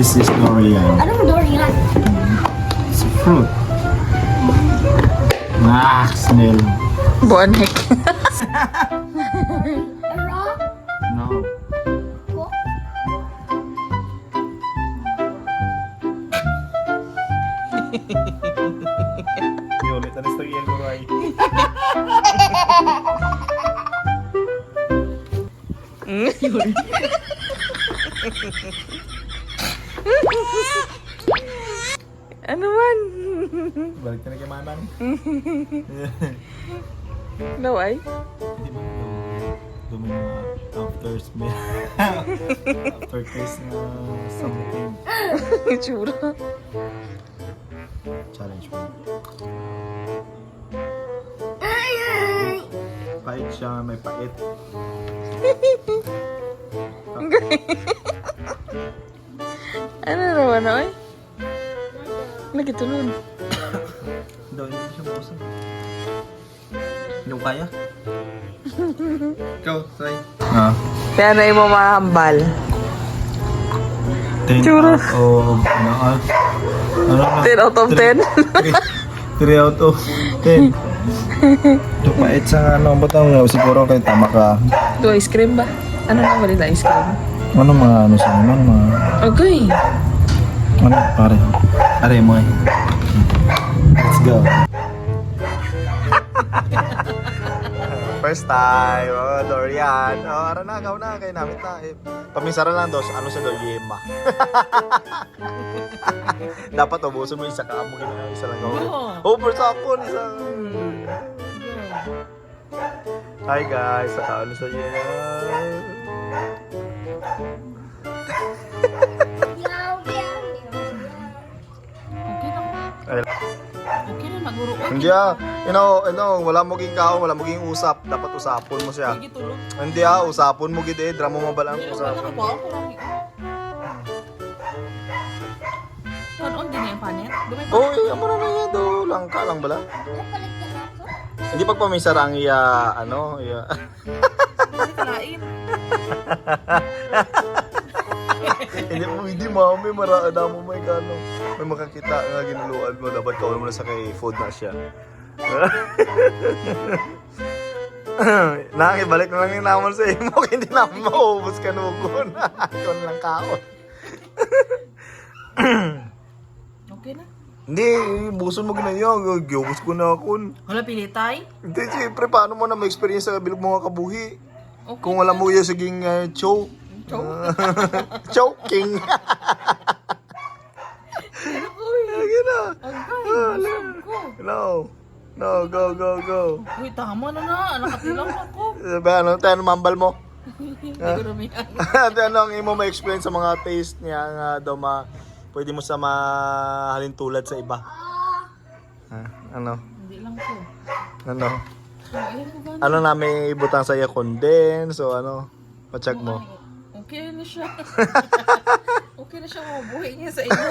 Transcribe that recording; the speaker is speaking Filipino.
This is durian. Anong durian? It's a fruit. Smell. Bonek. Raw? No. Cook? Ulit na istorya ko, Ray. Ano man? Balik ka na kay Manang. No ay? Hindi ba dumi mga after smell. After taste na something. Itsura. Challenge mo. Pait siya, may pait. Ano naman ay? Nagitulun. Daw, hindi siya mausan. Hindi ko kaya. Ikaw, try. Kaya na mo mahambal. 10 Tsura. out of... Ano na? 10 out of 10. 3 out of 10. Ito pait sa ano, ba't ang siguro kayo tama ka. Ito ice cream ba? Ano na mali na ice cream? Ano mga ano sa ano mga... Okay. Ano pare? Are mo eh. Let's go. First time, oh, Dorian. Oh, ara na, ikaw na, kay namit na. Eh, paminsara lang dos, ano sa do, yema. Dapat ubusin mo isa ka, mo gina isa lang ako. Oh, first ako, isa. Hi guys, saka ano sa yema. Yaw, yaw, Okay na. Ay, Okay na, naguro. hindi wala mo ging kaon, wala mo ging usap. Dapat usapon mo siya. Sige, tulong. Hindi usapon mo gid drama mo balang usapon. Kanon din yung panet? Dumay pa. Oh, amo na yan do, langka lang bala. napalit ka na ako? Hindi pagpamisar ang iya iya. Kalain. hindi mami marada mo may gano. May makakita nga ginuluan mo dapat kaon mo na sa kay food na siya. Nakibalik na lang yung naman sa imo, hindi na maubos ka nugon. Kon lang kaon. Okay na. Hindi, buson mo ginayon. Giyubos ko na akon. Wala pilitay? Hindi, siyempre, paano mo na ma-experience sa bilog mga kabuhi? Okay. Kung wala mo yung saging chow. Choking. Lagi na. No, go. Uy, tama na. Nakatilang ako. Ano, tayo mambal mo? Hindi ko rumihan. Ano ang imo ma-explain sa mga taste niya nga daw pwede mo sa mahalintulad sa iba? Ano? Hindi lang ko. Ano? Ayun ko ba? Ano namin ibutang sa iya condense o ano? Pacheck mo. Okay na siya. Okay na siya mabuhay niya sa inyo.